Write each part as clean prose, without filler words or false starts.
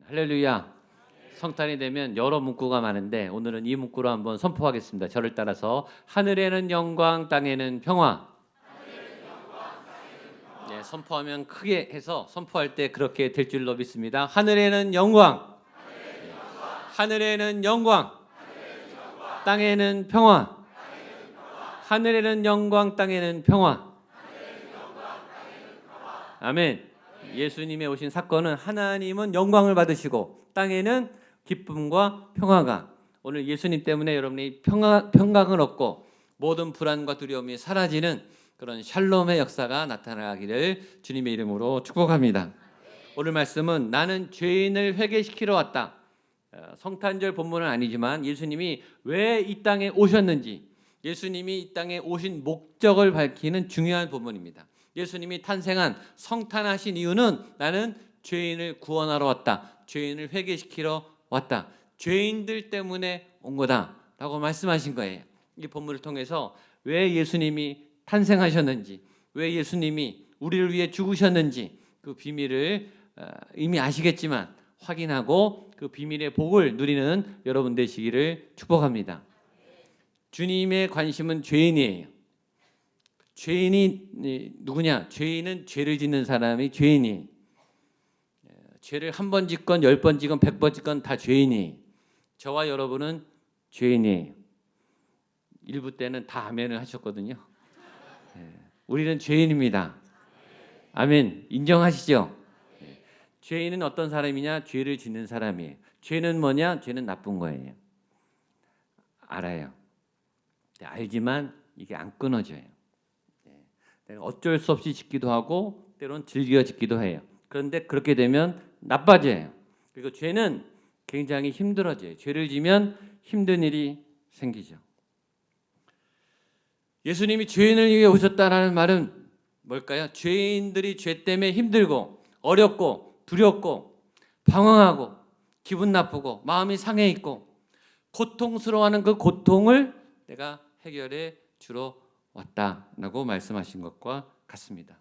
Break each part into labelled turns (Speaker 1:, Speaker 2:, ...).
Speaker 1: 할렐루야. 성탄이 되면 여러 문구가 많은데 오늘은 이 문구로 한번 선포하겠습니다. 저를 따라서 하늘에는 영광, 땅에는 평화. 네, 선포하면 크게 해서 선포할 때 그렇게 될 줄로 믿습니다. 하늘에는 영광, 하늘에는 영광, 땅에는 평화. 하늘에는 영광, 땅에는 평화. 아멘. 예수님의 오신 사건은 하나님은 영광을 받으시고 땅에는 기쁨과 평화가, 오늘 예수님 때문에 여러분이 평강을 얻고 모든 불안과 두려움이 사라지는 그런 샬롬의 역사가 나타나기를 주님의 이름으로 축복합니다. 오늘 말씀은 나는 죄인을 회개시키러 왔다. 성탄절 본문은 아니지만 예수님이 왜 이 땅에 오셨는지, 예수님이 이 땅에 오신 목적을 밝히는 중요한 본문입니다. 예수님이 탄생한, 성탄하신 이유는 나는 죄인을 구원하러 왔다. 죄인을 회개시키러 왔다. 죄인들 때문에 온 거다 라고 말씀하신 거예요. 이 본문을 통해서 왜 예수님이 탄생하셨는지, 왜 예수님이 우리를 위해 죽으셨는지 그 비밀을 이미 아시겠지만 확인하고 그 비밀의 복을 누리는 여러분 되시기를 축복합니다. 주님의 관심은 죄인이에요. 죄인이 누구냐? 죄인은 죄를 짓는 사람이 죄인이. 죄를 한 번 짓건 10번 짓건 100번 짓건 다 죄인이. 저와 여러분은 죄인이에요. 일부 때는 다 아멘을 하셨거든요. 우리는 죄인입니다. 아멘. 인정하시죠? 죄인은 어떤 사람이냐? 죄를 짓는 사람이에요. 죄는 뭐냐? 죄는 나쁜 거예요. 알아요. 알지만 이게 안 끊어져요. 내가 어쩔 수 없이 짓기도 하고 때로는 즐겨 짓기도 해요. 그런데 그렇게 되면 나빠져요. 그리고 죄는 굉장히 힘들어져요. 죄를 지면 힘든 일이 생기죠. 예수님이 죄인을 위해 오셨다는 말은 뭘까요? 죄인들이 죄 때문에 힘들고 어렵고 두렵고 방황하고 기분 나쁘고 마음이 상해 있고 고통스러워하는 그 고통을 내가 해결해 주러 왔다라고 말씀하신 것과 같습니다.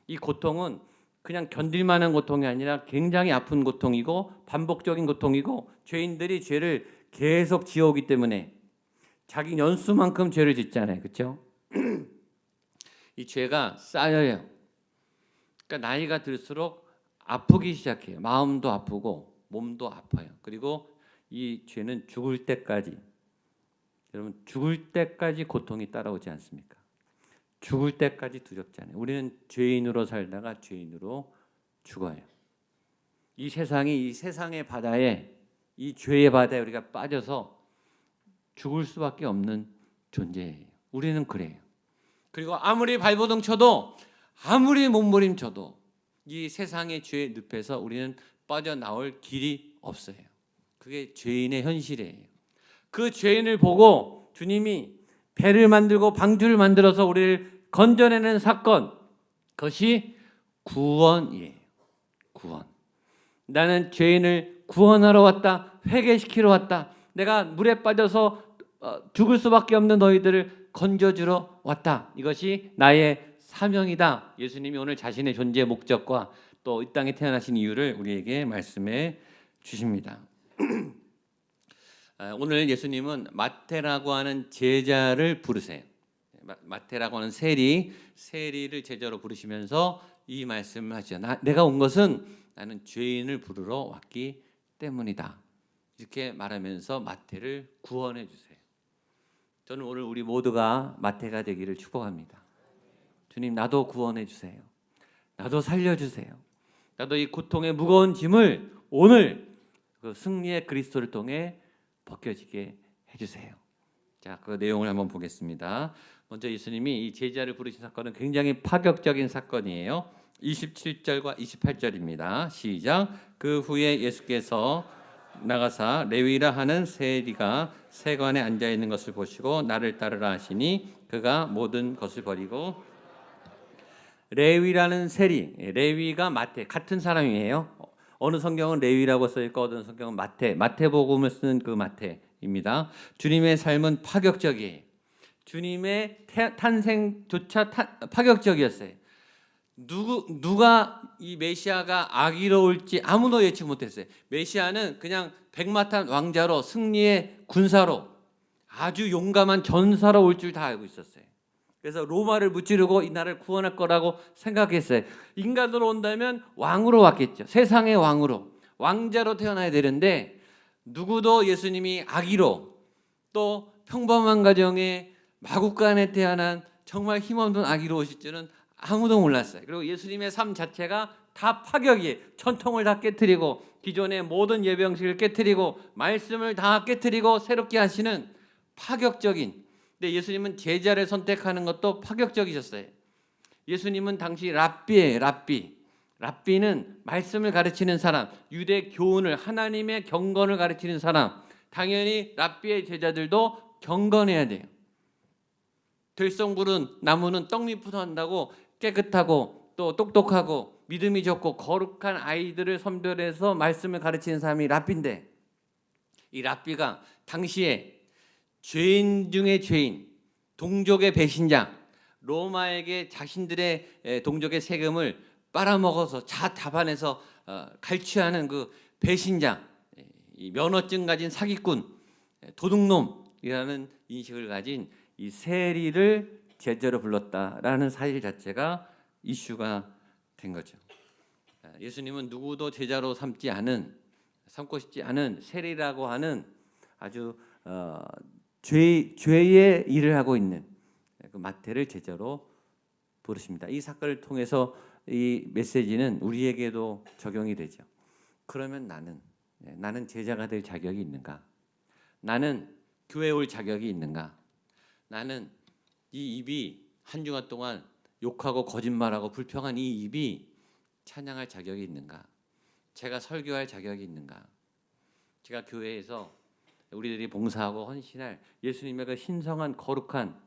Speaker 1: 이 고통은 그냥 견딜만한 고통이 아니라 굉장히 아픈 고통이고 반복적인 고통이고, 죄인들이 죄를 계속 지어오기 때문에 자기 연수만큼 죄를 짓잖아요. 그렇죠? 이 죄가 쌓여요. 그러니까 나이가 들수록 아프기 시작해요. 마음도 아프고 몸도 아파요. 그리고 이 죄는 죽을 때까지, 여러분 죽을 때까지 고통이 따라오지 않습니까? 죽을 때까지 두렵잖아요. 우리는 죄인으로 살다가 죄인으로 죽어요. 이 세상의 바다에, 이 죄의 바다에 우리가 빠져서 죽을 수밖에 없는 존재예요. 우리는 그래요. 그리고 아무리 발버둥 쳐도 아무리 몸부림쳐도 이 세상의 죄의 늪에서 우리는 빠져나올 길이 없어요. 그게 죄인의 현실이에요. 그 죄인을 보고 주님이 배를 만들고 방주를 만들어서 우리를 건져내는 사건, 그것이 구원이에요. 구원. 나는 죄인을 구원하러 왔다. 회개시키러 왔다. 내가 물에 빠져서 죽을 수밖에 없는 너희들을 건져주러 왔다. 이것이 나의 사명이다. 예수님이 오늘 자신의 존재 목적과 또 이 땅에 태어나신 이유를 우리에게 말씀해 주십니다. 오늘 예수님은 마태라고 하는 제자를 부르세요. 마태라고 하는 세리를 제자로 부르시면서 이 말씀을 하시죠. 내가 온 것은 나는 죄인을 부르러 왔기 때문이다. 이렇게 말하면서 마태를 구원해 주세요. 저는 오늘 우리 모두가 마태가 되기를 축복합니다. 주님, 나도 구원해 주세요. 나도 살려주세요. 나도 이 고통의 무거운 짐을 오늘 그 승리의 그리스도를 통해 벗겨지게 해주세요. 자, 그 내용을 한번 보겠습니다. 먼저 예수님이 이 제자를 부르신 사건은 굉장히 파격적인 사건이에요. 27절과 28절입니다. 시작. 그 후에 예수께서 나가사 레위라 하는 세리가 세관에 앉아 있는 것을 보시고 나를 따르라 하시니 그가 모든 것을 버리고. 레위라는 세리, 레위가 마태, 같은 사람이에요. 어느 성경은 레위라고 써있고 어느 성경은 마태복음을 쓰는 그 마태입니다. 주님의 삶은 파격적이에요. 주님의 탄생조차 파격적이었어요. 누가 이 메시아가 악의로울지 아무도 예측 못했어요. 메시아는 그냥 백마탄 왕자로 승리의 군사로 아주 용감한 전사로 올 줄 다 알고 있었어요. 그래서 로마를 무찌르고 이 나라를 구원할 거라고 생각했어요. 인간으로 온다면 왕으로 왔겠죠. 세상의 왕으로, 왕자로 태어나야 되는데 누구도 예수님이 악의로 또 평범한 가정에 마국간에 태어난 정말 힘없는 악의로 오실 줄은 아무도 몰랐어요. 그리고 예수님의 삶 자체가 다 파격이에요. 전통을 다 깨트리고 기존의 모든 예배형식을 깨트리고 말씀을 다 깨트리고 새롭게 하시는 파격적인. 근데 예수님은 제자를 선택하는 것도 파격적이셨어요. 예수님은 당시 랍비예요. 랍비는 말씀을 가르치는 사람, 유대 교훈을, 하나님의 경건을 가르치는 사람. 당연히 랍비의 제자들도 경건해야 돼요. 들성부른 나무는 떡잎부터 한다고 깨끗하고 또 똑똑하고 믿음이 좋고 거룩한 아이들을 선별해서 말씀을 가르치는 사람이 랍비인데, 이 랍비가 당시에 죄인 중에 죄인, 동족의 배신자, 로마에게 자신들의 동족의 세금을 빨아먹어서 잡아내서 갈취하는 그 배신자, 이 면허증 가진 사기꾼, 도둑놈이라는 인식을 가진 이 세리를 제자로 불렀다라는 사실 자체가 이슈가 된 거죠. 예수님은 누구도 제자로 삼고 싶지 않은 세리라고 하는 아주 죄의 일을 하고 있는 그 마태를 제자로 부르십니다. 이 사건을 통해서 이 메시지는 우리에게도 적용이 되죠. 그러면 나는 제자가 될 자격이 있는가? 나는 교회에 올 자격이 있는가? 나는 이 입이 한 주간 동안 욕하고 거짓말하고 불평한 이 입이 찬양할 자격이 있는가? 제가 설교할 자격이 있는가? 제가 교회에서 우리들이 봉사하고 헌신할 예수님의 그 신성한 거룩한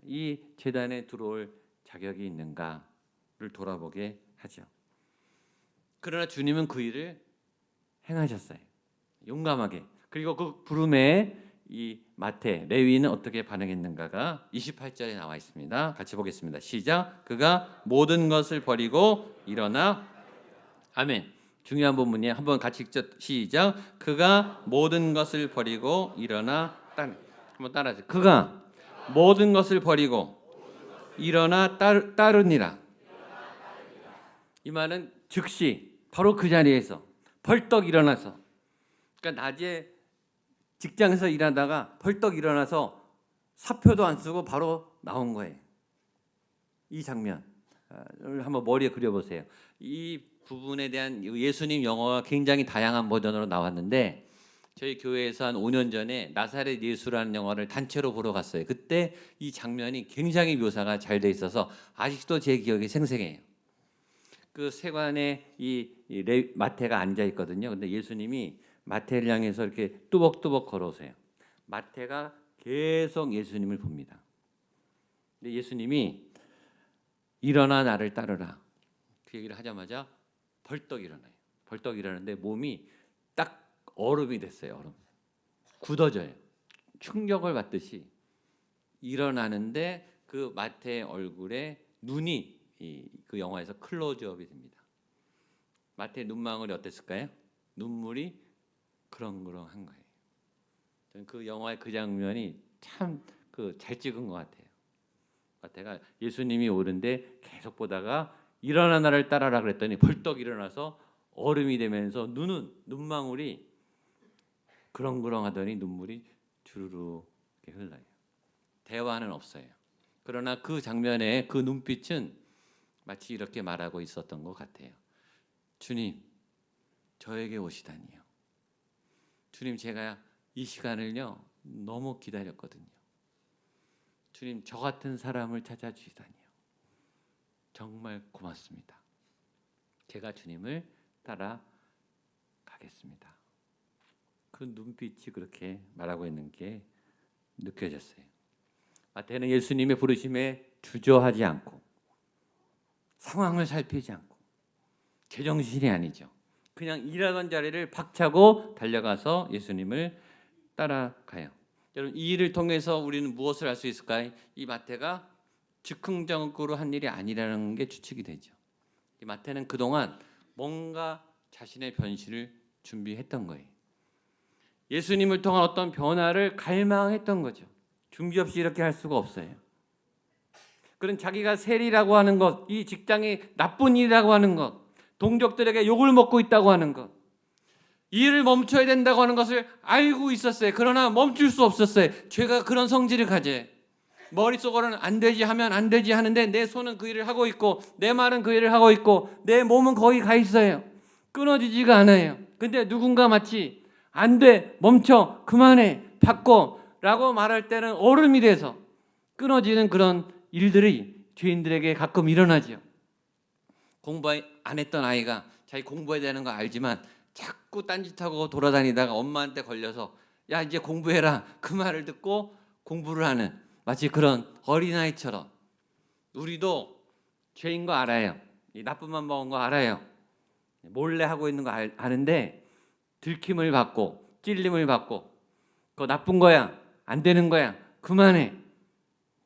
Speaker 1: 이 제단에 들어올 자격이 있는가를 돌아보게 하죠. 그러나 주님은 그 일을 행하셨어요. 용감하게. 그리고 그 부름에 이 마태, 레위는 어떻게 반응했는가가 28절에 나와 있습니다. 같이 보겠습니다. 시작. 그가 모든 것을 버리고 일어나. 아멘. 중요한 본문이에요. 한번 같이 시작. 그가 모든 것을 버리고 일어나. 한번 따라하세요. 그가 모든 것을 버리고 일어나 따르니라. 이 말은 즉시 바로 그 자리에서 벌떡 일어나서, 그러니까 낮에 직장에서 일하다가 벌떡 일어나서 사표도 안 쓰고 바로 나온 거예요. 이 장면을 한번 머리에 그려보세요. 이 부분에 대한 예수님 영어가 굉장히 다양한 버전으로 나왔는데 저희 교회에서 한 5년 전에 나사렛 예수라는 영화를 단체로 보러 갔어요. 그때 이 장면이 굉장히 묘사가 잘 돼 있어서 아직도 제 기억에 생생해요. 그 세관에 마태가 앉아 있거든요. 근데 예수님이 마태를 향해서 이렇게 뚜벅뚜벅 걸어오세요. 마태가 계속 예수님을 봅니다. 근데 예수님이 일어나 나를 따르라. 그 얘기를 하자마자 벌떡 일어나요. 벌떡 일어나는데 몸이 딱 얼음이 됐어요. 얼음. 굳어져요. 충격을 받듯이 일어나는데 그 마태의 얼굴에 눈이 그 영화에서 클로즈업이 됩니다. 마태의 눈망울이 어땠을까요? 눈물이 그렁그렁한 거예요. 저는 그 영화의 그 장면이 참 잘 찍은 것 같아요. 마태가 예수님이 오는데 계속 보다가 일어나 나를 따라라 그랬더니 벌떡 일어나서 얼음이 되면서 눈망울이 그렁그렁하더니 눈물이 주르르 흘러요. 대화는 없어요. 그러나 그 장면에 그 눈빛은 마치 이렇게 말하고 있었던 것 같아요. 주님, 저에게 오시다니요. 주님, 제가 이 시간을요 너무 기다렸거든요. 주님, 저 같은 사람을 찾아주시다니요. 정말 고맙습니다. 제가 주님을 따라가겠습니다. 그 눈빛이 그렇게 말하고 있는 게 느껴졌어요. 마태는 예수님의 부르심에 주저하지 않고 상황을 살피지 않고 제정신이 아니죠. 그냥 일하던 자리를 박차고 달려가서 예수님을 따라가요. 여러분, 이 일을 통해서 우리는 무엇을 알 수 있을까요? 이 마태가 즉흥적으로 한 일이 아니라는 게 추측이 되죠. 마태는 그동안 뭔가 자신의 변신을 준비했던 거예요. 예수님을 통한 어떤 변화를 갈망했던 거죠. 준비 없이 이렇게 할 수가 없어요. 그런 자기가 세리라고 하는 것, 이 직장이 나쁜 일이라고 하는 것, 동족들에게 욕을 먹고 있다고 하는 것, 이 일을 멈춰야 된다고 하는 것을 알고 있었어요. 그러나 멈출 수 없었어요. 죄가 그런 성질을 가져요. 머릿속으로는 안 되지 하면 안 되지 하는데 내 손은 그 일을 하고 있고 내 말은 그 일을 하고 있고 내 몸은 거기 가 있어요. 끊어지지가 않아요. 근데 누군가 마치 안 돼, 멈춰, 그만해, 바꿔 라고 말할 때는 얼음이 돼서 끊어지는 그런 일들이 죄인들에게 가끔 일어나죠. 공부 안 했던 아이가 자기 공부해야 되는 거 알지만 자꾸 딴짓하고 돌아다니다가 엄마한테 걸려서 야 이제 공부해라 그 말을 듣고 공부를 하는, 마치 그런 어린아이처럼 우리도 죄인 거 알아요. 이 나쁜 맘 먹은 거 알아요. 몰래 하고 있는 거 아는데 들킴을 받고 찔림을 받고 그거 나쁜 거야, 안 되는 거야, 그만해,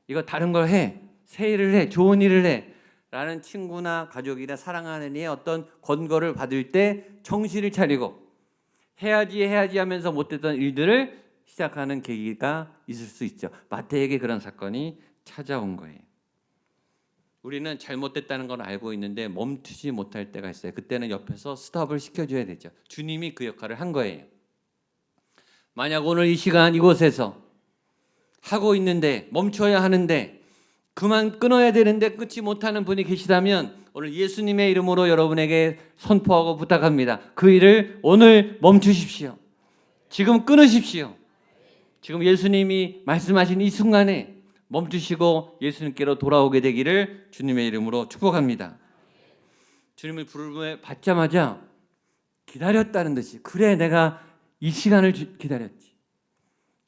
Speaker 1: 이거 다른 걸 해, 새 일을 해, 좋은 일을 해 라는 친구나 가족이나 사랑하는 이의 어떤 권고를 받을 때 정신을 차리고 해야지 하면서 못했던 일들을 시작하는 계기가 있을 수 있죠. 마태에게 그런 사건이 찾아온 거예요. 우리는 잘못됐다는 걸 알고 있는데 멈추지 못할 때가 있어요. 그때는 옆에서 스톱을 시켜줘야 되죠. 주님이 그 역할을 한 거예요. 만약 오늘 이 시간 이곳에서 하고 있는데 멈춰야 하는데 그만 끊어야 되는데 끊지 못하는 분이 계시다면 오늘 예수님의 이름으로 여러분에게 선포하고 부탁합니다. 그 일을 오늘 멈추십시오. 지금 끊으십시오. 지금 예수님이 말씀하신 이 순간에 멈추시고 예수님께로 돌아오게 되기를 주님의 이름으로 축복합니다. 주님을 부름을 받자마자 기다렸다는 듯이, 그래 내가 이 시간을 기다렸지,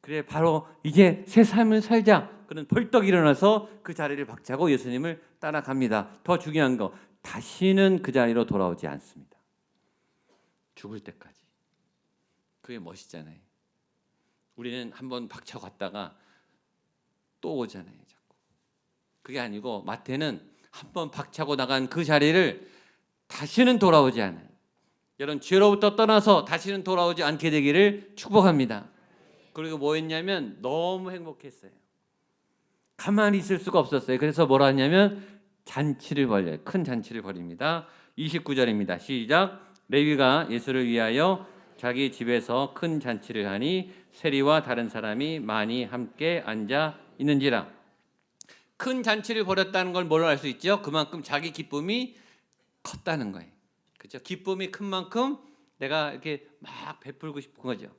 Speaker 1: 그래 바로 이제 새 삶을 살자, 그는 벌떡 일어나서 그 자리를 박차고 예수님을 따라갑니다. 더 중요한 거, 다시는 그 자리로 돌아오지 않습니다. 죽을 때까지. 그게 멋있잖아요. 우리는 한번 박차고 갔다가 또 오잖아요. 자꾸. 그게 아니고 마태는 한번 박차고 나간 그 자리를 다시는 돌아오지 않아요. 여러분, 죄로부터 떠나서 다시는 돌아오지 않게 되기를 축복합니다. 그리고 뭐 했냐면 너무 행복했어요. 가만히 있을 수가 없었어요. 그래서 뭐라 하냐면 잔치를 벌려요. 큰 잔치를 벌입니다. 29절입니다. 시작. 레위가 예수를 위하여 자기 집에서 큰 잔치를 하니 세리와 다른 사람이 많이 함께 앉아 있는지라. 큰 잔치를 벌였다는 걸 뭘로 알 수 있죠? 그만큼 자기 기쁨이 컸다는 거예요. 그렇죠? 기쁨이 큰 만큼 내가 이렇게 막 베풀고 싶은 거죠.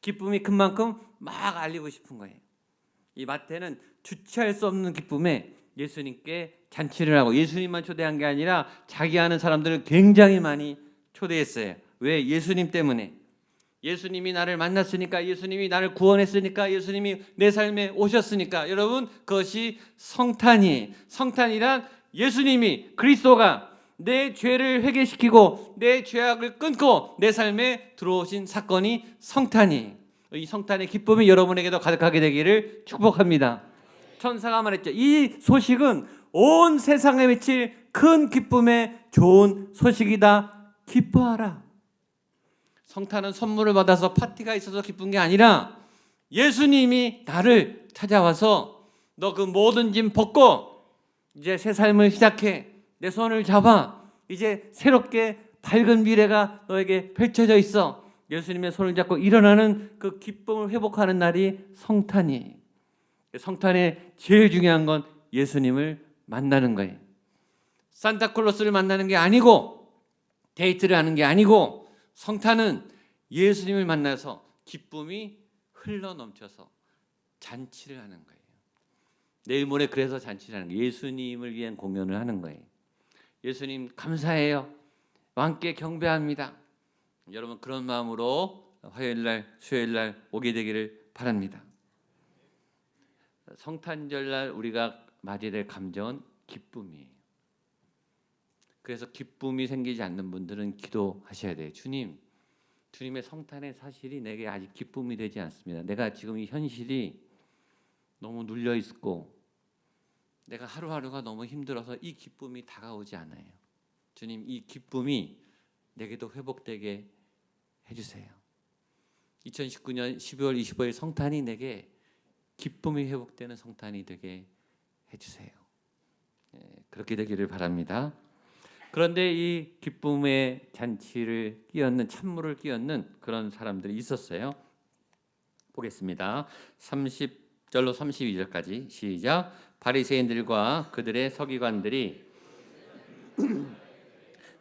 Speaker 1: 기쁨이 큰 만큼 막 알리고 싶은 거예요. 이 마태는 주체할 수 없는 기쁨에 예수님께 잔치를 하고, 예수님만 초대한 게 아니라 자기 아는 사람들을 굉장히 많이 초대했어요. 왜? 예수님 때문에. 예수님이 나를 만났으니까, 예수님이 나를 구원했으니까, 예수님이 내 삶에 오셨으니까. 여러분, 그것이 성탄이에요. 성탄이란 예수님이, 그리스도가 내 죄를 회개시키고 내 죄악을 끊고 내 삶에 들어오신 사건이 성탄이에요. 이 성탄의 기쁨이 여러분에게도 가득하게 되기를 축복합니다. 천사가 말했죠. 이 소식은 온 세상에 미칠 큰 기쁨의 좋은 소식이다. 기뻐하라. 성탄은 선물을 받아서 파티가 있어서 기쁜 게 아니라 예수님이 나를 찾아와서 너 그 모든 짐 벗고 이제 새 삶을 시작해. 내 손을 잡아. 이제 새롭게 밝은 미래가 너에게 펼쳐져 있어. 예수님의 손을 잡고 일어나는 그 기쁨을 회복하는 날이 성탄이에요. 성탄의 제일 중요한 건 예수님을 만나는 거예요. 산타클로스를 만나는 게 아니고 데이트를 하는 게 아니고, 성탄은 예수님을 만나서 기쁨이 흘러넘쳐서 잔치를 하는 거예요. 내일 모레 그래서 잔치를 하는 거예요. 예수님을 위한 공연을 하는 거예요. 예수님 감사해요. 왕께 경배합니다. 여러분, 그런 마음으로 화요일날, 수요일날 오게 되기를 바랍니다. 성탄절날 우리가 맞이해야 될 감정은 기쁨이에요. 그래서 기쁨이 생기지 않는 분들은 기도하셔야 돼요. 주님의 성탄의 사실이 내게 아직 기쁨이 되지 않습니다. 내가 지금 이 현실이 너무 눌려 있고 내가 하루하루가 너무 힘들어서 이 기쁨이 다가오지 않아요. 주님, 이 기쁨이 내게도 회복되게 해주세요. 2019년 12월 25일 성탄이 내게 기쁨이 회복되는 성탄이 되게 해주세요. 그렇게 되기를 바랍니다. 그런데 이 기쁨의 잔치를 끼얹는, 찬물을 끼얹는 그런 사람들이 있었어요. 보겠습니다. 30절로 32절까지 시작. 바리새인들과 그들의 서기관들이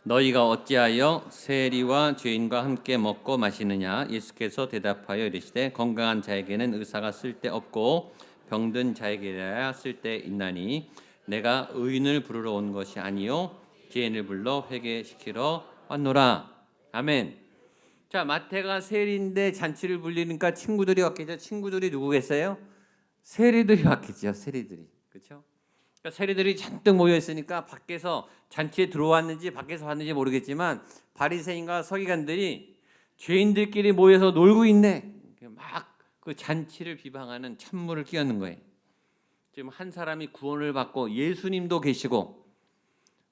Speaker 1: 너희가 어찌하여 세리와 죄인과 함께 먹고 마시느냐? 예수께서 대답하여 이르시되 건강한 자에게는 의사가 쓸데없고 병든 자에게야 쓸데있나니 내가 의인을 부르러 온 것이 아니요 죄인을 불러 회개시키러 왔노라. 아멘. 자, 마태가 세리인데 잔치를 불리니까 친구들이 왔겠죠. 친구들이 누구겠어요? 세리들이 왔겠죠. 세리들이. 그렇죠? 그러니까 세리들이 잔뜩 모여 있으니까 밖에서 잔치에 들어왔는지 밖에서 왔는지 모르겠지만 바리새인과 서기관들이 죄인들끼리 모여서 놀고 있네. 막 그 잔치를 비방하는 찬물을 끼얹는 거예요. 지금 한 사람이 구원을 받고 예수님도 계시고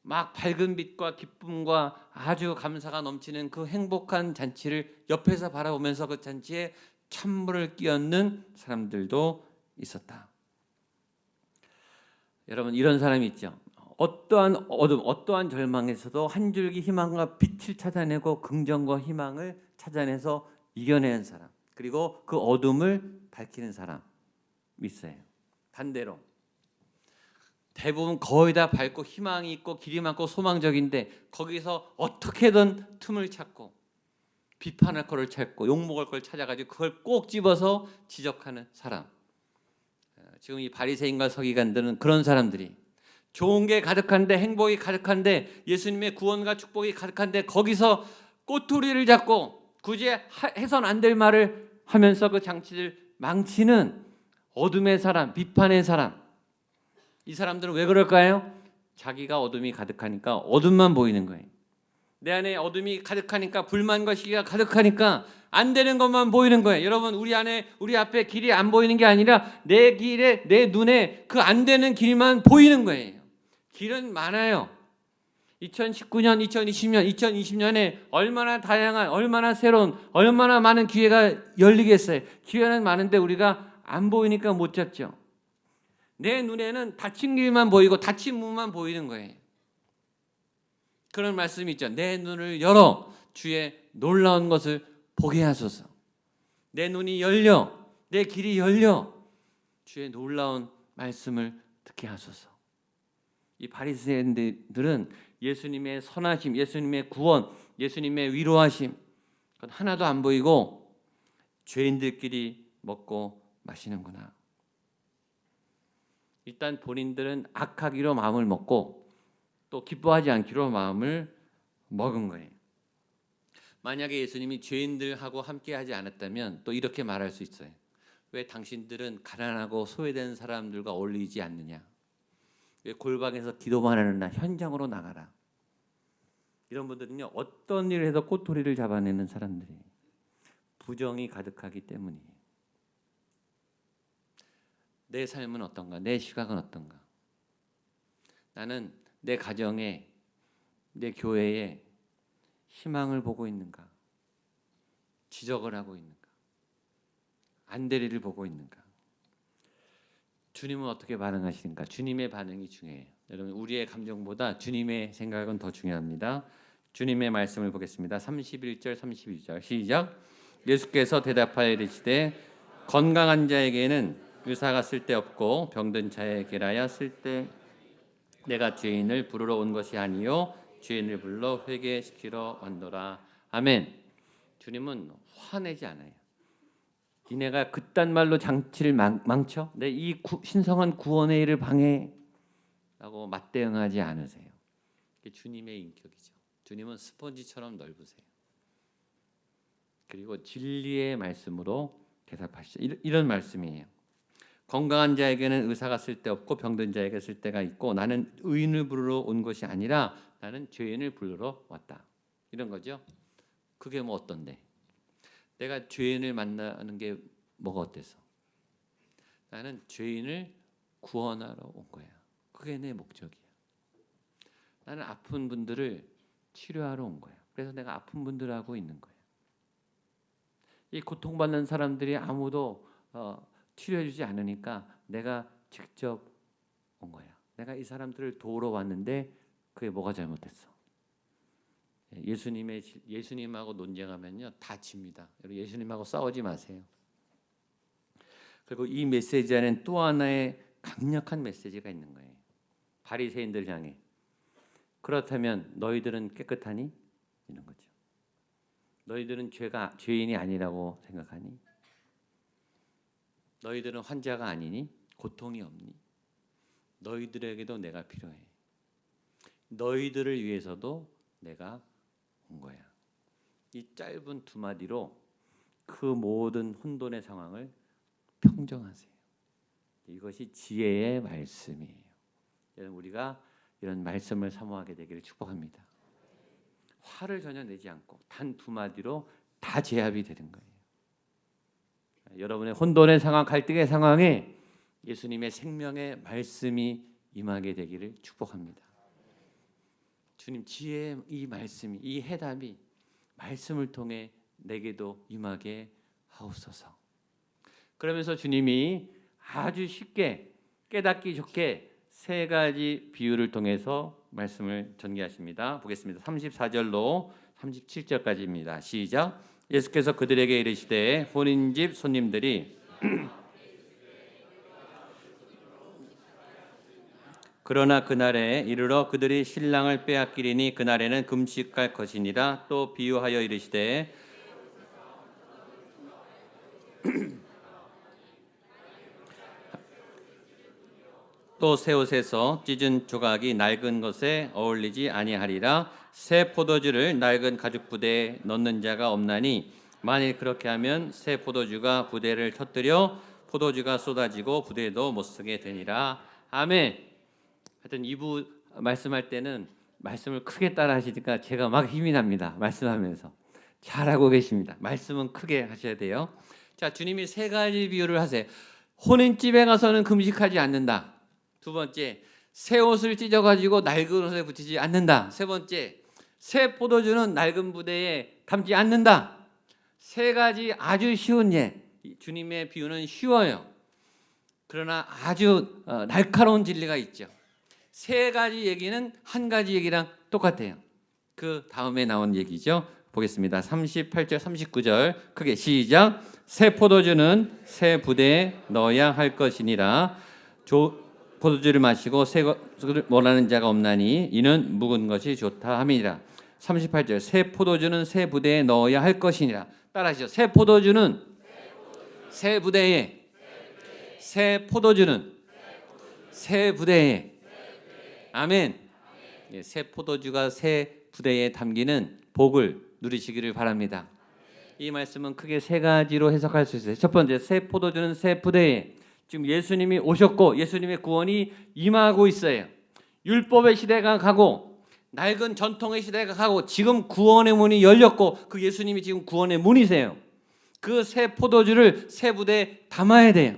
Speaker 1: 막 밝은 빛과 기쁨과 아주 감사가 넘치는 그 행복한 잔치를 옆에서 바라보면서 그 잔치에 찬물을 끼얹는 사람들도 있었다. 여러분, 이런 사람이 있죠. 어떠한 어둠, 어떠한 절망에서도 한 줄기 희망과 빛을 찾아내고 긍정과 희망을 찾아내서 이겨내는 사람, 그리고 그 어둠을 밝히는 사람이 있어요. 반대로 대부분 거의 다 밝고 희망이 있고 길이 많고 소망적인데 거기서 어떻게든 틈을 찾고 비판할 거를 찾고 욕먹을 걸 찾아가지고 그걸 꼭 집어서 지적하는 사람. 지금 이 바리새인과 서기관들은 그런 사람들이 좋은 게 가득한데, 행복이 가득한데, 예수님의 구원과 축복이 가득한데 거기서 꼬투리를 잡고 굳이 해선 안 될 말을 하면서 그 잔치를 망치는 어둠의 사람, 비판의 사람. 이 사람들은 왜 그럴까요? 자기가 어둠이 가득하니까 어둠만 보이는 거예요. 내 안에 어둠이 가득하니까, 불만과 시기가 가득하니까 안 되는 것만 보이는 거예요. 여러분, 우리 앞에 길이 안 보이는 게 아니라 내 길에, 내 눈에 그 안 되는 길만 보이는 거예요. 길은 많아요. 2019년, 2020년, 2020년에 얼마나 다양한, 얼마나 새로운, 얼마나 많은 기회가 열리겠어요. 기회는 많은데 우리가 안 보이니까 못 잡죠. 내 눈에는 닫힌 길만 보이고 닫힌 문만 보이는 거예요. 그런 말씀이 있죠. 내 눈을 열어 주의 놀라운 것을 보게 하소서. 내 눈이 열려, 내 길이 열려 주의 놀라운 말씀을 듣게 하소서. 이 바리새인들은 예수님의 선하심, 예수님의 구원, 예수님의 위로하심 그건 하나도 안 보이고 죄인들끼리 먹고 마시는구나. 일단 본인들은 악하기로 마음을 먹고 또 기뻐하지 않기로 마음을 먹은 거예요. 만약에 예수님이 죄인들하고 함께하지 않았다면 또 이렇게 말할 수 있어요. 왜 당신들은 가난하고 소외된 사람들과 어울리지 않느냐? 왜 골방에서 기도만 하는 나 현장으로 나가라? 이런 분들은요, 어떤 일을 해도 꼬투리를 잡아내는 사람들이에요. 부정이 가득하기 때문이에요. 내 삶은 어떤가? 내 시각은 어떤가? 나는 내 가정에, 내 교회에 희망을 보고 있는가? 지적을 하고 있는가? 안 될 일을 보고 있는가? 주님은 어떻게 반응하시는가? 주님의 반응이 중요해요. 여러분, 우리의 감정보다 주님의 생각은 더 중요합니다. 주님의 말씀을 보겠습니다. 31절, 32절 시작. 예수께서 대답하여 이르시되 건강한 자에게는 의사가 쓸데없고 병든 자에게라야 쓸데 내가 죄인을 부르러 온 것이 아니요 죄인을 불러 회개시키러 왔노라. 아멘. 주님은 화내지 않아요. 니네가 그딴 말로 장치를 망쳐? 내 이 신성한 구원의 일을 방해라고 맞대응하지 않으세요. 이게 주님의 인격이죠. 주님은 스펀지처럼 넓으세요. 그리고 진리의 말씀으로 대답하시죠. 이런 말씀이에요. 건강한 자에게는 의사가 쓸데없고 병든 자에게 쓸데가 있고 나는 의인을 부르러 온 것이 아니라 나는 죄인을 부르러 왔다. 이런 거죠. 그게 뭐 어떤데? 내가 죄인을 만나는 게 뭐가 어때서? 나는 죄인을 구원하러 온 거야. 그게 내 목적이야. 나는 아픈 분들을 치료하러 온 거야. 그래서 내가 아픈 분들하고 있는 거야. 이 고통받는 사람들이 아무도 치료해주지 않으니까 내가 직접 온 거야. 내가 이 사람들을 도우러 왔는데 그게 뭐가 잘못됐어? 예수님하고 논쟁하면요 다 집니다. 여러분 예수님하고 싸우지 마세요. 그리고 이 메시지 안에는 또 하나의 강력한 메시지가 있는 거예요. 바리새인들 향해. 그렇다면 너희들은 깨끗하니? 이런 거죠. 너희들은 죄인이 아니라고 생각하니? 너희들은 환자가 아니니? 고통이 없니? 너희들에게도 내가 필요해. 너희들을 위해서도 내가 온 거야. 이 짧은 두 마디로 그 모든 혼돈의 상황을 평정하세요. 이것이 지혜의 말씀이에요. 여러분 우리가 이런 말씀을 사모하게 되기를 축복합니다. 화를 전혀 내지 않고 단 두 마디로 다 제압이 되는 거예요. 여러분의 혼돈의 상황, 갈등의 상황에 예수님의 생명의 말씀이 임하게 되기를 축복합니다. 주님 지혜의 이 말씀이, 이 해답이 말씀을 통해 내게도 임하게 하옵소서. 그러면서 주님이 아주 쉽게 깨닫기 좋게 세 가지 비유를 통해서 말씀을 전개하십니다. 보겠습니다. 34절로 37절까지입니다. 시작. 예수께서 그들에게 이르시되 혼인집 손님들이 그러나 그날에 이르러 그들이 신랑을 빼앗기리니 그날에는 금식할 것이니라. 또 비유하여 이르시되 또 새 옷에서 찢은 조각이 낡은 것에 어울리지 아니하리라. 새 포도주를 낡은 가죽 부대에 넣는 자가 없나니 만일 그렇게 하면 새 포도주가 부대를 터뜨려 포도주가 쏟아지고 부대도 못 쓰게 되니라. 아멘. 하여튼 2부 말씀할 때는 말씀을 크게 따라 하시니까 제가 막 힘이 납니다. 말씀하면서 잘하고 계십니다. 말씀은 크게 하셔야 돼요. 자, 주님이 세 가지 비유를 하세요. 혼인집에 가서는 금식하지 않는다. 두 번째, 새 옷을 찢어가지고 낡은 옷에 붙이지 않는다. 세 번째, 새 포도주는 낡은 부대에 담지 않는다. 세 가지 아주 쉬운 예. 주님의 비유는 쉬워요. 그러나 아주 날카로운 진리가 있죠. 세 가지 얘기는 한 가지 얘기랑 똑같아요. 그 다음에 나온 얘기죠. 보겠습니다. 38절, 39절 크게 시작. 새 포도주는 새 부대에 넣어야 할 것이니라. 포도주를 마시고 새 것을 원하는 자가 없나니 이는 묵은 것이 좋다 함이니라. 38절 새 포도주는 새 부대에 넣어야 할 것이니라. 따라하시죠. 새 포도주는 새 부대에, 새 포도주는 새 부대에. 아멘. 새 포도주가 새 부대에 담기는 복을 누리시기를 바랍니다. 이 말씀은 크게 세 가지로 해석할 수 있어요. 첫 번째, 새 포도주는 새 부대에. 지금 예수님이 오셨고 예수님의 구원이 임하고 있어요. 율법의 시대가 가고 낡은 전통의 시대가 가고 지금 구원의 문이 열렸고 그 예수님이 지금 구원의 문이세요. 그 새 포도주를 새 부대에 담아야 돼요.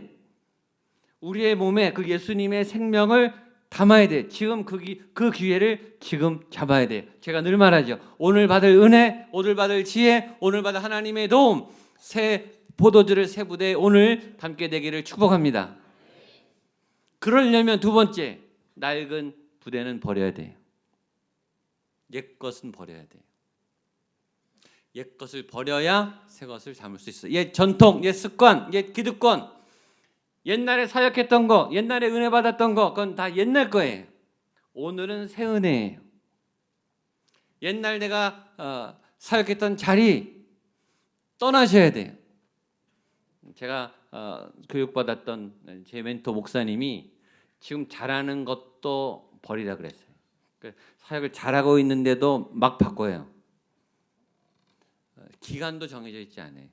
Speaker 1: 우리의 몸에 그 예수님의 생명을 담아야 돼요. 지금 그 기회를 지금 잡아야 돼요. 제가 늘 말하죠. 오늘 받을 은혜, 오늘 받을 지혜, 오늘 받을 하나님의 도움, 새 포도주를 새 부대에 오늘 담게 되기를 축복합니다. 그러려면 두 번째, 낡은 부대는 버려야 돼요. 옛 것은 버려야 돼요. 옛 것을 버려야 새 것을 담을 수 있어요. 옛 전통, 옛 습관, 옛 기득권, 옛날에 사역했던 거, 옛날에 은혜 받았던 거, 그건 다 옛날 거예요. 오늘은 새 은혜예요. 옛날 내가 사역했던 자리 떠나셔야 돼요. 제가 교육받았던 제 멘토 목사님이 지금 잘하는 것도 버리라 그랬어요. 사역을 잘하고 있는데도 막 바꿔요. 기간도 정해져 있지 않아요.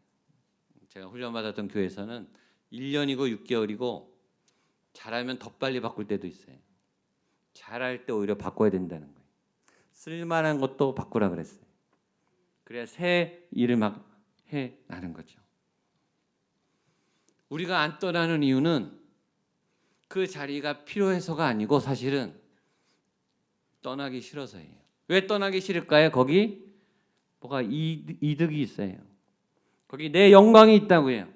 Speaker 1: 제가 훈련받았던 교회에서는 1년이고 6개월이고 잘하면 더 빨리 바꿀 때도 있어요. 잘할 때 오히려 바꿔야 된다는 거예요. 쓸만한 것도 바꾸라 그랬어요. 그래야 새 일을 막 해나는 거죠. 우리가 안 떠나는 이유는 그 자리가 필요해서가 아니고 사실은 떠나기 싫어서예요. 왜 떠나기 싫을까요? 거기 뭐가 이득이 있어요. 거기 내 영광이 있다고요.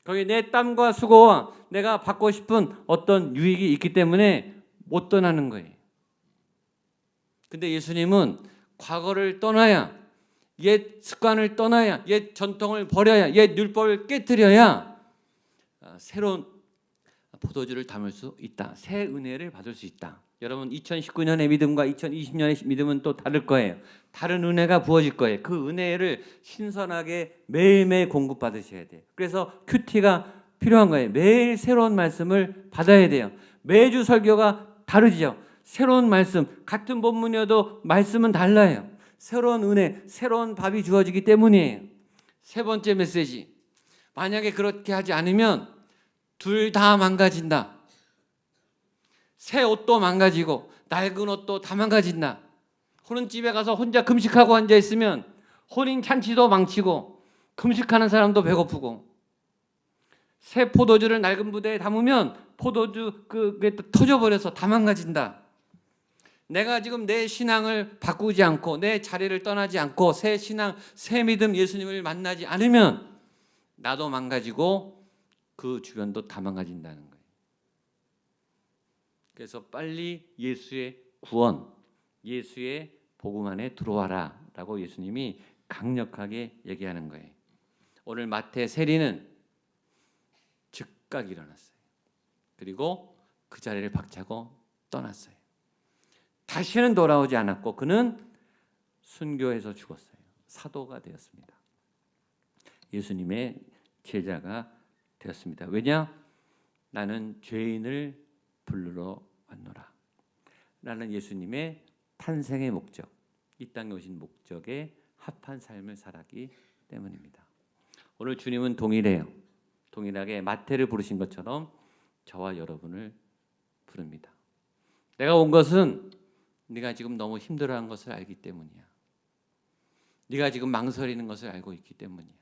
Speaker 1: 거기 내 땀과 수고와 내가 받고 싶은 어떤 유익이 있기 때문에 못 떠나는 거예요. 근데 예수님은 과거를 떠나야, 옛 습관을 떠나야, 옛 전통을 버려야, 옛 율법을 깨뜨려야 새로운 포도주를 담을 수 있다. 새 은혜를 받을 수 있다. 여러분 2019년의 믿음과 2020년의 믿음은 또 다를 거예요. 다른 은혜가 부어질 거예요. 그 은혜를 신선하게 매일매일 공급받으셔야 돼요. 그래서 큐티가 필요한 거예요. 매일 새로운 말씀을 받아야 돼요. 매주 설교가 다르죠. 새로운 말씀, 같은 본문이어도 말씀은 달라요. 새로운 은혜, 새로운 밥이 주어지기 때문이에요. 세 번째 메시지. 만약에 그렇게 하지 않으면 둘 다 망가진다. 새 옷도 망가지고 낡은 옷도 다 망가진다. 혼인집에 가서 혼자 금식하고 앉아있으면 혼인 잔치도 망치고 금식하는 사람도 배고프고, 새 포도주를 낡은 부대에 담으면 포도주 그게 터져버려서 다 망가진다. 내가 지금 내 신앙을 바꾸지 않고 내 자리를 떠나지 않고 새 신앙, 새 믿음 예수님을 만나지 않으면 나도 망가지고 그 주변도 다 망가진다는 거예요. 그래서 빨리 예수의 구원, 예수의 복음 안에 들어와라 라고 예수님이 강력하게 얘기하는 거예요. 오늘 마태 세리는 즉각 일어났어요. 그리고 그 자리를 박차고 떠났어요. 다시는 돌아오지 않았고 그는 순교해서 죽었어요. 사도가 되었습니다. 예수님의 제자가 되었습니다. 왜냐? 나는 죄인을 부르러 왔노라. 라는 예수님의 탄생의 목적, 이 땅에 오신 목적에 합한 삶을 살았기 때문입니다. 오늘 주님은 동일해요. 동일하게 마태를 부르신 것처럼 저와 여러분을 부릅니다. 내가 온 것은 네가 지금 너무 힘들어하는 것을 알기 때문이야. 네가 지금 망설이는 것을 알고 있기 때문이야.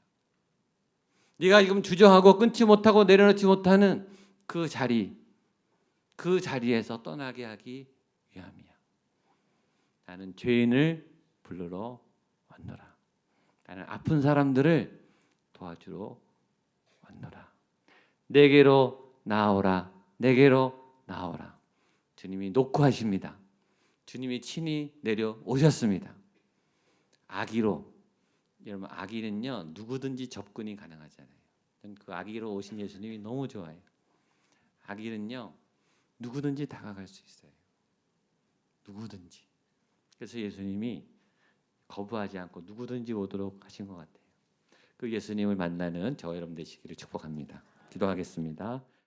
Speaker 1: 네가 지금 주저하고 끊지 못하고 내려놓지 못하는 그 자리에서 떠나게 하기 위함이야. 나는 죄인을 부르러 왔노라. 나는 아픈 사람들을 도와주러 왔노라. 내게로 나오라. 내게로 나오라. 주님이 녹화하십니다. 주님이 친히 내려오셨습니다. 아기로. 여러분 아기는요 누구든지 접근이 가능하잖아요. 저는 그 아기로 오신 예수님이 너무 좋아요. 아기는요 누구든지 다가갈 수 있어요. 누구든지. 그래서 예수님이 거부하지 않고 누구든지 오도록 하신 것 같아요. 그 예수님을 만나는 저와 여러분 되시기를 축복합니다. 기도하겠습니다.